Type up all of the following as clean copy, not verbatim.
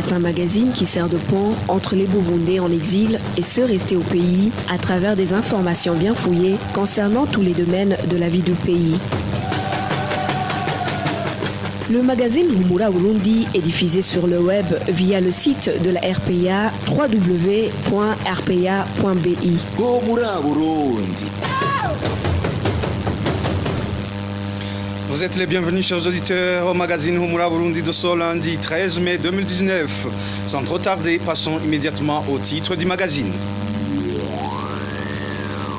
C'est un magazine qui sert de pont entre les Burundais en exil et ceux restés au pays à travers des informations bien fouillées concernant tous les domaines de la vie du pays. Le magazine Humura Burundi est diffusé sur le web via le site de la RPA www.rpa.bi. Humura Burundi. Vous êtes les bienvenus, chers auditeurs, au magazine Humura Burundi de ce lundi 13 mai 2019. Sans trop tarder, passons immédiatement au titre du magazine.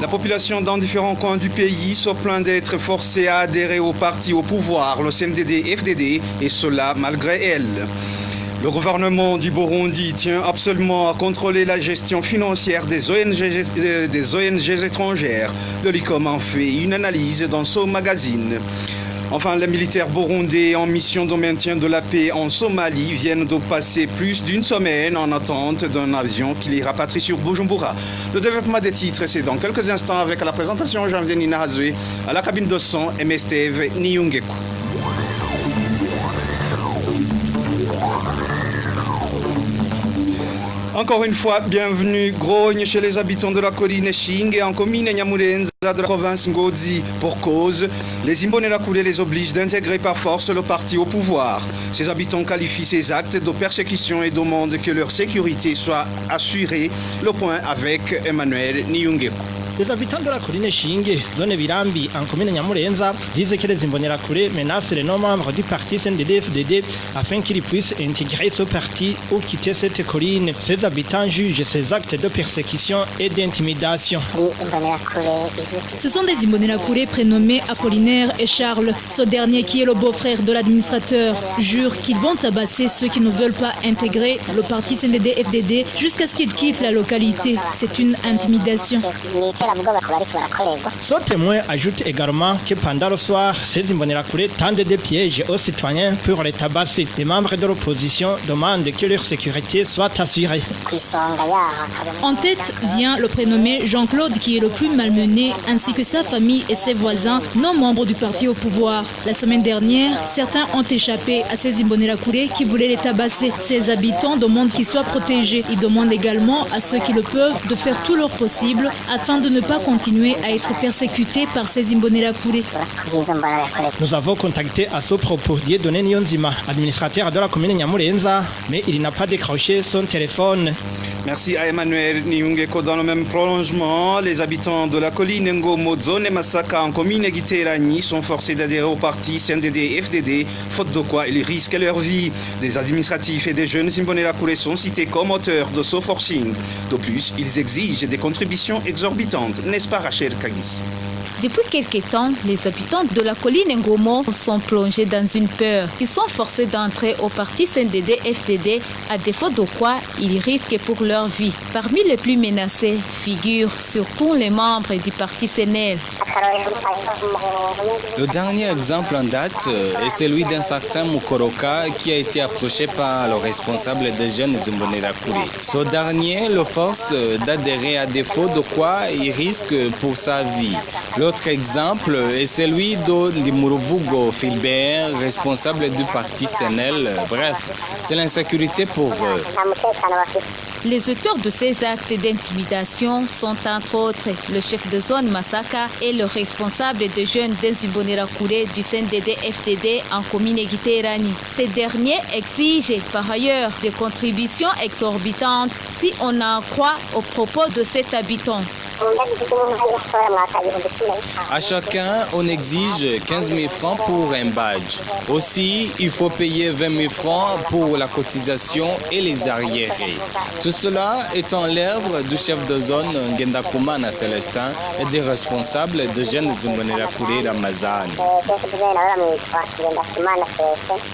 La population dans différents coins du pays se plaint d'être forcée à adhérer au parti au pouvoir, le CNDD-FDD, et cela malgré elle. Le gouvernement du Burundi tient absolument à contrôler la gestion financière des ONG étrangères. Le LICOM en fait une analyse dans ce magazine. Enfin, les militaires burundais en mission de maintien de la paix en Somalie viennent de passer plus d'une semaine en attente d'un avion qui les rapatrie sur Bujumbura. Le développement des titres, c'est dans quelques instants avec la présentation Jean-Vianney Nina Hazoué à la cabine de son Msteve Niyungeku. Encore une fois, bienvenue grogne chez les habitants de la colline Shinge en commune Nyamurenza de la province Ngozi. Pour cause, les Imbonerakure les obligent d'intégrer par force le parti au pouvoir. Ces habitants qualifient ces actes de persécution et demandent que leur sécurité soit assurée. Le point avec Emmanuel Niyungeku. Les habitants de la colline Shinge, zone Birambi, en commune Nyamurenza, disent que les Imbonerakure menacent les non-membres du parti CNDD-FDD afin qu'ils puissent intégrer ce parti ou quitter cette colline. Ces habitants jugent ces actes de persécution et d'intimidation. Ce sont des Imbonerakure prénommés Apollinaire et Charles. Ce dernier, qui est le beau-frère de l'administrateur, jure qu'ils vont tabasser ceux qui ne veulent pas intégrer le parti CNDD-FDD jusqu'à ce qu'ils quittent la localité. C'est une intimidation. Ce témoin ajoute également que pendant le soir, ces Imbonerakure tendent des pièges aux citoyens pour les tabasser. Les membres de l'opposition demandent que leur sécurité soit assurée. En tête vient le prénommé Jean-Claude, qui est le plus malmené, ainsi que sa famille et ses voisins, non membres du parti au pouvoir. La semaine dernière, certains ont échappé à ces Imbonerakure qui voulaient les tabasser. Ces habitants demandent qu'ils soient protégés. Ils demandent également à ceux qui le peuvent de faire tout leur possible afin de ne pas continuer à être persécutés par ces Imbonerakure. Nous avons contacté à ce propos Dieudonné Niyonzima, administrateur de la commune Nyamurenza, mais il n'a pas décroché son téléphone. Merci à Emmanuel Niyungeko. Dans le même prolongement, les habitants de la colline Ngomo, zone Masaka en commune Giterani sont forcés d'adhérer au parti CNDD-FDD, faute de quoi ils risquent leur vie. Des administratifs et des jeunes Imbonerakure sont cités comme auteurs de ce forcing. De plus, ils exigent des contributions exorbitantes, n'est-ce pas Rachel Kagisi? Depuis quelques temps, les habitants de la colline Ngomo sont plongés dans une peur. Ils sont forcés d'entrer au parti CNDD-FDD, à défaut de quoi ils risquent pour leur vie. Parmi les plus menacés figurent surtout les membres du parti CNL. Le dernier exemple en date est celui d'un certain Mukoroka qui a été approché par le responsable des jeunes Imbonerakure. Ce dernier le force d'adhérer à défaut de quoi il risque pour sa vie. L'autre exemple est celui de Muruvugo Philbert, responsable du parti CNL. Bref, c'est l'insécurité pour eux. Les auteurs de ces actes d'intimidation sont entre autres le chef de zone Masaka et le responsable des jeunes des Imbonerakure du CNDD-FDD en commune Giterani. Ces derniers exigent par ailleurs des contributions exorbitantes si on en croit aux propos de cet habitant. À chacun, on exige 15 000 francs pour un badge. Aussi, il faut payer 20 000 francs pour la cotisation et les arriérés. Tout cela est en l'œuvre du chef de zone Ngendakumana Célestin et des responsables de jeunes Imbonerakure Ramazan.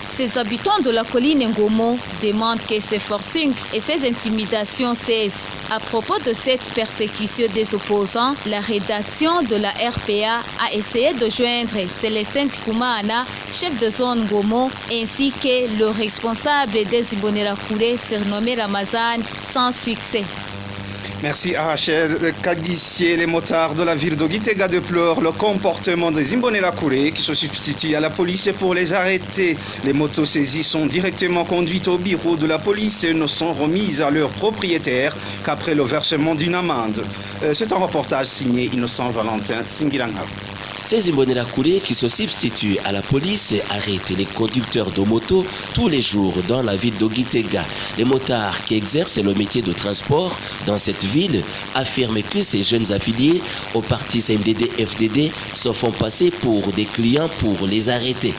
Ces habitants de la colline Ngomo demandent que ces forcings et ces intimidations cessent. À propos de cette persécution des opposants, la rédaction de la RPA a essayé de joindre Célestin Tikoumana, chef de zone Ngomo, ainsi que le responsable des Imbonerakure surnommé Ramazan, sans succès. Merci à Rachel Kagissier. Les motards de la ville de Gitega déplorent le comportement des Imbonerakure qui se substituent à la police pour les arrêter. Les motos saisies sont directement conduites au bureau de la police et ne sont remises à leurs propriétaires qu'après le versement d'une amende. C'est un reportage signé Innocent Valentin Singiranga. Ces Imbonerakure qui se substituent à la police arrêtent les conducteurs de motos tous les jours dans la ville de Gitega. Les motards qui exercent le métier de transport dans cette ville affirment que ces jeunes affiliés au parti CNDD-FDD se font passer pour des clients pour les arrêter.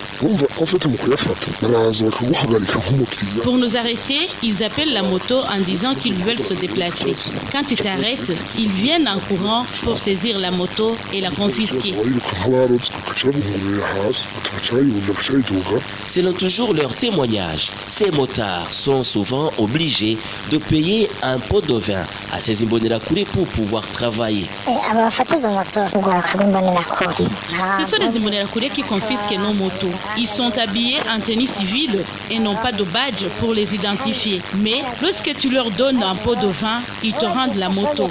Pour nous arrêter, ils appellent la moto en disant qu'ils veulent se déplacer. Quand tu t'arrêtes, ils viennent en courant pour saisir la moto et la confisquer. Selon toujours leur témoignage, ces motards sont souvent obligés de payer un pot de vin à ces Imbonerakure pour pouvoir travailler. Ce sont les Imbonerakure qui confisquent nos motos. Ils sont habillés en tenue civile et n'ont pas de badge pour les identifier. Mais lorsque tu leur donnes un pot de vin, ils te rendent la moto.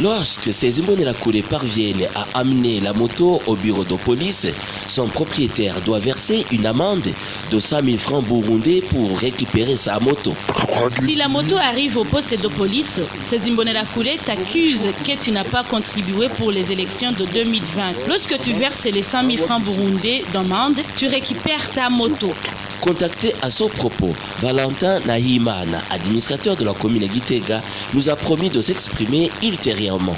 Lorsque ces Imbonerakure parviennent à amener la moto au bureau de police, son propriétaire doit verser une amende de 100 000 francs burundais pour récupérer sa moto. Si la moto arrive au poste de police, ces Imbonerakure t'accusent que tu n'as pas contribué pour les élections de 2020. Lorsque tu verses les 100 000 francs burundais d'amende, tu récupères ta moto. Contacté à ce propos, Valentin Nahimana, administrateur de la commune Gitega, nous a promis de s'exprimer ultérieurement.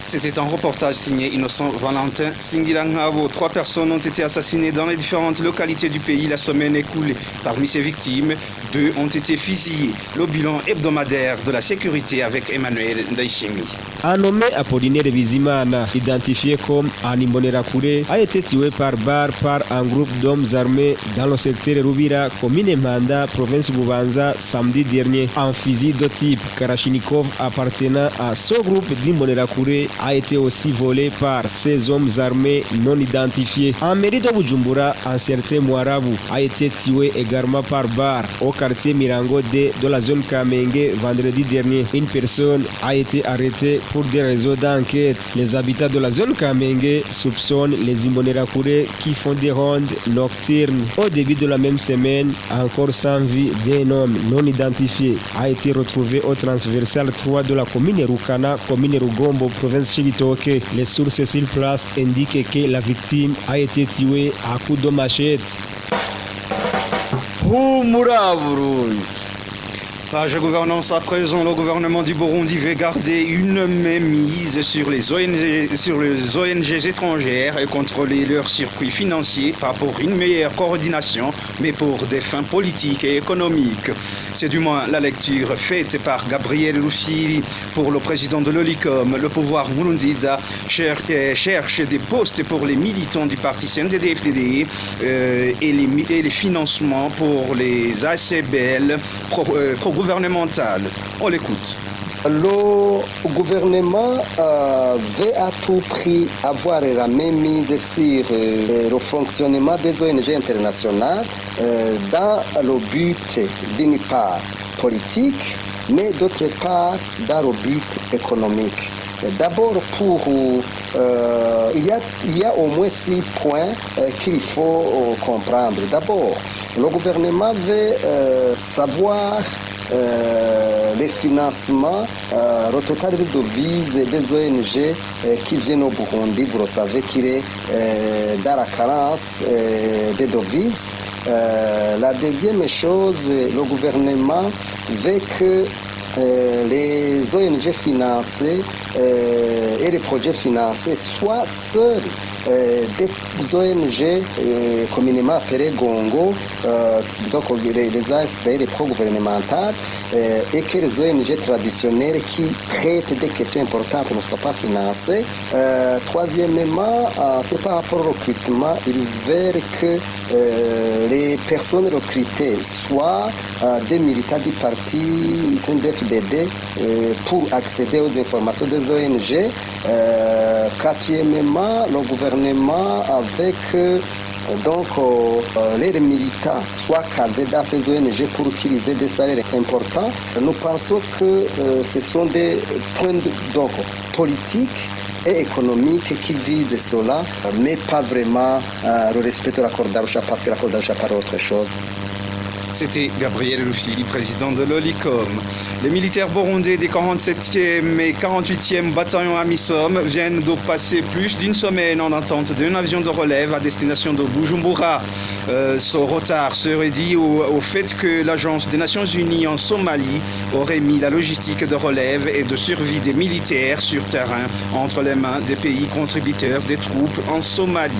C'était un reportage signé Innocent Valentin Singirangavo. 3 personnes ont été assassinées dans les différentes localités du pays la semaine écoulée. Parmi ces victimes, 2 ont été fusillées. Le bilan hebdomadaire de la sécurité avec Emmanuel Ndaïchemi. Un nommé Apollinaire Bizimana, identifié comme un Imbonerakure, a été tué par balle par un groupe d'hommes armés dans le secteur Rubira, commune Manda, province Bubanza, samedi dernier. Un fusil de type Kalachnikov appartenant à ce groupe d'Imbonerakure a été aussi volé par ces hommes armés non identifiés. En mairie de Bujumbura, un certain Mwarabu a été tué également par balle au quartier Mirango de la zone Kamenge vendredi dernier. Une personne a été arrêtée pour des réseaux d'enquête. Les habitants de la zone Kamenge soupçonnent les Imbonerakure qui font des rondes nocturnes. Au début de la même semaine, encore sans vie d'un homme non identifié a été retrouvé au transversal 3 de la commune Rukana, commune Rugombo, province Chibitoke. Les sources sur place indiquent que la victime a été tuée à coups de machette. Page gouvernance à présent, le gouvernement du Burundi veut garder une mainmise sur les ONG étrangères et contrôler leur circuit financier, pas pour une meilleure coordination, mais pour des fins politiques et économiques. C'est du moins la lecture faite par Gabriel Lusiri pour le président de l'OLICOM. Le pouvoir Nkurunziza cherche des postes pour les militants du parti CNDD-FDD et les financements pour les ACBL pro-gouvernementales. On l'écoute. Le gouvernement veut à tout prix avoir la même mise sur le fonctionnement des ONG internationales dans le but d'une part politique, mais d'autre part dans le but économique. D'abord, il y a au moins 6 points qu'il faut comprendre. D'abord, le gouvernement veut savoir les financements, le total de devises des ONG qui viennent au Burundi. Vous le savez qu'il est dans la carence des devises. La deuxième chose, le gouvernement veut que les ONG financées et les projets financés soient seuls des ONG communément appelées Gongo, donc les AFP, les pro-gouvernementales, et que les ONG traditionnelles qui traitent des questions importantes ne soient pas financées. Troisièmement, c'est par rapport au recrutement, ils veulent que les personnes recrutées soient des militants du parti CNDD-FDD pour accéder aux informations des ONG. Quatrièmement, le gouvernement avec Donc, les militants, soit casés dans ces ONG pour utiliser des salaires importants, nous pensons que ce sont des points politiques et économiques qui visent cela, mais pas vraiment le respect de l'accord d'Arusha, parce que l'accord d'Arusha parle autre chose. C'était Gabriel Ruffi, président de l'OLICOM. Les militaires burundais des 47e et 48e bataillons AMISOM viennent de passer plus d'une semaine en attente d'un avion de relève à destination de Bujumbura. Ce retard serait dû au fait que l'Agence des Nations Unies en Somalie aurait mis la logistique de relève et de survie des militaires sur terrain entre les mains des pays contributeurs des troupes en Somalie.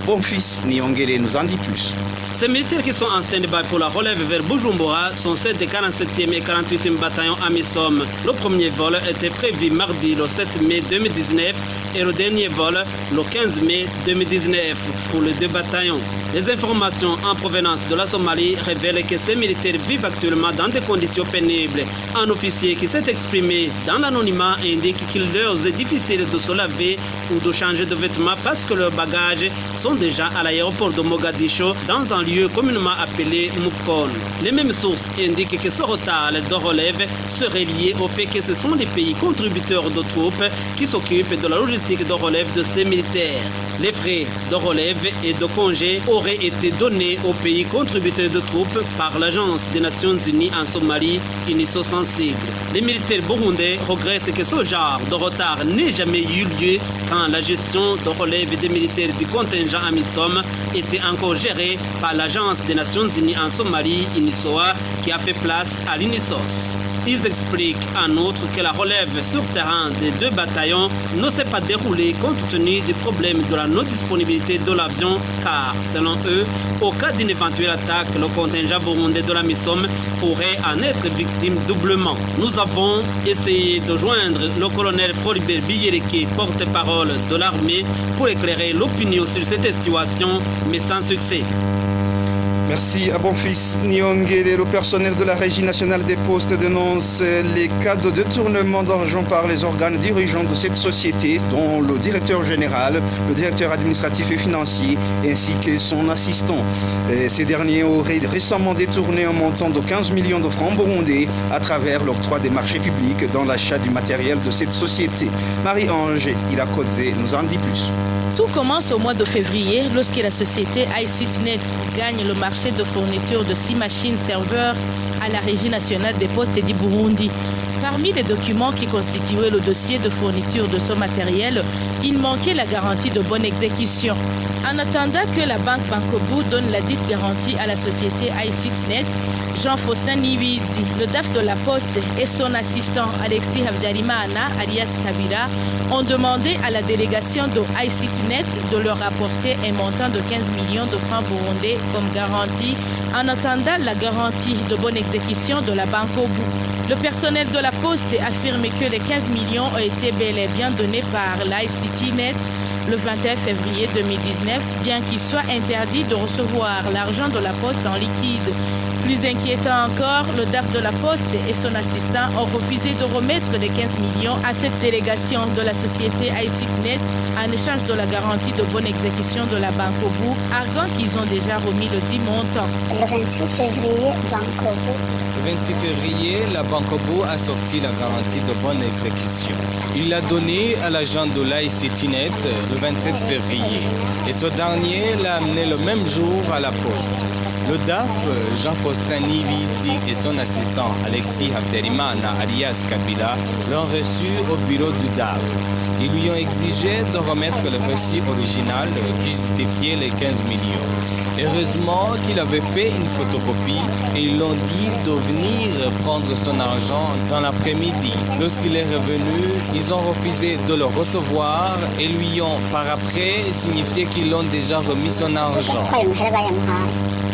Bonfils Niongele nous en dit plus. Ces militaires qui sont en stand-by pour la relève vers Bujumbura sont ceux des 47e et 48e bataillons AMISOM. Le premier vol était prévu mardi le 7 mai 2019 et le dernier vol le 15 mai 2019 pour les deux bataillons. Les informations en provenance de la Somalie révèlent que ces militaires vivent actuellement dans des conditions pénibles. Un officier qui s'est exprimé dans l'anonymat indique qu'il leur est difficile de se laver ou de changer de vêtements parce que leurs bagages sont déjà à l'aéroport de Mogadiscio dans un lieu communément appelé Mukon. Les mêmes sources indiquent que ce retard de relève serait lié au fait que ce sont les pays contributeurs de troupes qui s'occupent de la logistique de relève de ces militaires. Les frais de relève et de congé auraient été donnés aux pays contributeurs de troupes par l'Agence des Nations Unies en Somalie, UNISO sensible. Les militaires burundais regrettent que ce genre de retard n'ait jamais eu lieu quand la gestion de relève des militaires du contingent AMISOM était encore gérée par l'Agence des Nations Unies en Somalie, UNISOA, qui a fait place à l'UNISOS. Ils expliquent en outre que la relève sur terrain des deux bataillons ne s'est pas déroulée compte tenu du problème de la non-disponibilité de l'avion, car, selon eux, au cas d'une éventuelle attaque, le contingent burundais de la MISOM pourrait en être victime doublement. Nous avons essayé de joindre le colonel Floribert Biyereke, porte-parole de l'armée, pour éclairer l'opinion sur cette situation, mais sans succès. Merci à Bonfils Niongele. Le personnel de la Régie nationale des postes dénonce les cas de détournement d'argent par les organes dirigeants de cette société, dont le directeur général, le directeur administratif et financier, ainsi que son assistant. Ces derniers auraient récemment détourné un montant de 15 millions de francs burundais à travers l'octroi des marchés publics dans l'achat du matériel de cette société. Marie-Ange Ilakodze nous en dit plus. Tout commence au mois de février lorsque la société iCityNet gagne le marché de fourniture de 6 machines serveurs à la Régie nationale des postes du Burundi. Parmi les documents qui constituaient le dossier de fourniture de ce matériel, il manquait la garantie de bonne exécution. En attendant que la banque Bankobu donne la dite garantie à la société iCityNet, Jean-Faustin Nibizi, le DAF de la Poste, et son assistant Alexis Havdalimana, alias Kabila, ont demandé à la délégation de iCityNet de leur apporter un montant de 15 millions de francs burundais comme garantie en attendant la garantie de bonne exécution de la Bankobu. Le personnel de la Poste affirme que les 15 millions ont été bel et bien donnés par l'iCityNet le 21 février 2019, bien qu'il soit interdit de recevoir l'argent de la Poste en liquide. Plus inquiétant encore, le DAF de la Poste et son assistant ont refusé de remettre les 15 millions à cette délégation de la société iCityNet en échange de la garantie de bonne exécution de la Bankobu, arguant qu'ils ont déjà remis le dit montant. Le 26 février, Bankobu. Le 26 février, la Bankobu a sorti la garantie de bonne exécution. Il l'a donnée à l'agent de l'iCityNet le 27 février et ce dernier l'a amené le même jour à la Poste. Le DAF, Jean-Faustin Nibizi et son assistant Alexis Havdalimana, alias Kabila, l'ont reçu au bureau du DAF. Ils lui ont exigé de remettre le reçu original qui justifiait les 15 millions. Heureusement qu'il avait fait une photocopie et ils l'ont dit de venir prendre son argent dans l'après-midi. Lorsqu'il est revenu, ils ont refusé de le recevoir et lui ont par après signifié qu'ils l'ont déjà remis son argent.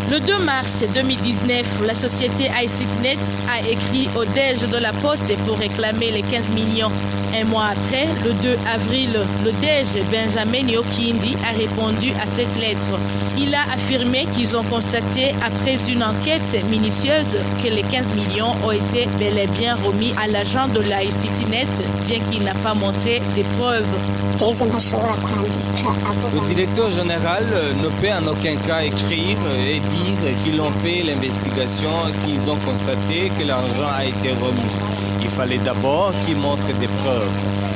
Le 2 mars 2019, la société iCityNet a écrit au DEJ de la Poste pour réclamer les 15 millions. Un mois après, le 2 avril, le DG Benjamin Nyokindi a répondu à cette lettre. Il a affirmé qu'ils ont constaté, après une enquête minutieuse, que les 15 millions ont été bel et bien remis à l'agent de la ICTNet, bien qu'il n'a pas montré des preuves. Le directeur général ne peut en aucun cas écrire et dire qu'ils ont fait l'investigation, qu'ils ont constaté que l'argent a été remis. Il fallait d'abord qu'il montre des preuves.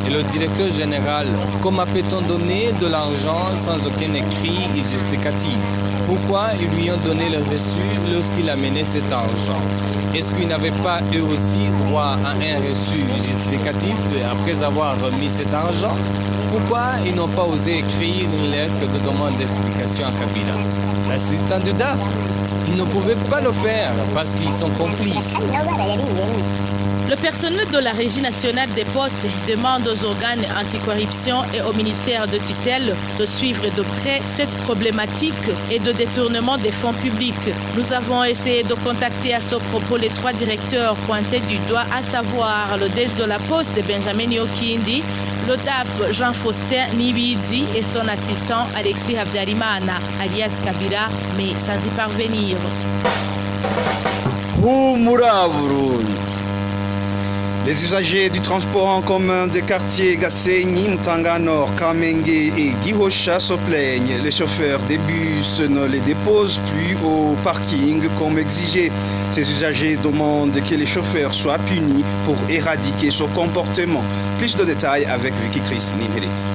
Et le directeur général, comment peut-on donner de l'argent sans aucun écrit et justificatif? Pourquoi ils lui ont donné le reçu lorsqu'il a mené cet argent? Est-ce qu'ils n'avaient pas eux aussi droit à un reçu justificatif après avoir remis cet argent? Pourquoi ils n'ont pas osé écrire une lettre de demande d'explication à Kabila? L'assistant du DAF, ils ne pouvaient pas le faire parce qu'ils sont complices. Le personnel de la Régie nationale des postes demande aux organes anticorruption et au ministère de tutelle de suivre de près cette problématique et de détournement des fonds publics. Nous avons essayé de contacter à ce propos les 3 directeurs pointés du doigt, à savoir le DG de la Poste Benjamin Nyokindi, le DAF Jean-Faustin Nibizi et son assistant Alexis Habyarimana, alias Kabila, mais sans y parvenir. Les usagers du transport en commun des quartiers Gasenyi, Mutanga Nord, Kamenge et Gihosha se plaignent. Les chauffeurs des bus ne les déposent plus au parking comme exigé. Ces usagers demandent que les chauffeurs soient punis pour éradiquer ce comportement. Plus de détails avec Vicky Chris Nimelit.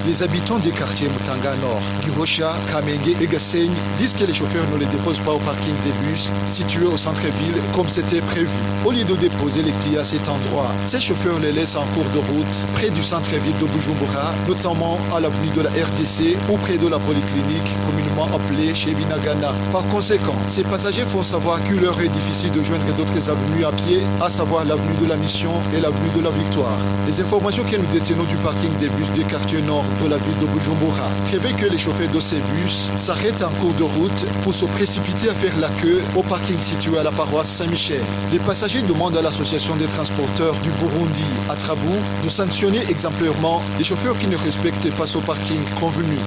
Les habitants des quartiers Mutanga Nord, Gihosha, Kamenge et Gasenyi disent que les chauffeurs ne les déposent pas au parking des bus situés au centre-ville comme c'était prévu. Au lieu de déposer les clients à cet endroit, ces chauffeurs les laissent en cours de route près du centre-ville de Bujumbura, notamment à l'avenue de la RDC ou près de la polyclinique communément appelée chez Binagana. Par conséquent, ces passagers font savoir qu'il leur est difficile de joindre d'autres avenues à pied, à savoir l'avenue de la Mission et l'avenue de la Victoire. Les informations que nous détenons du parking des bus du quartier nord de la ville de Bujumbura prévoient que les chauffeurs de ces bus s'arrêtent en cours de route pour se précipiter à faire la queue au parking situé à la paroisse Saint-Michel. Les passagers demandent à l'association des transporteurs du Burundi, à Trabou, de sanctionner exemplairement les chauffeurs qui ne respectent pas ce parking convenu.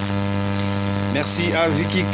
Merci à Vicky.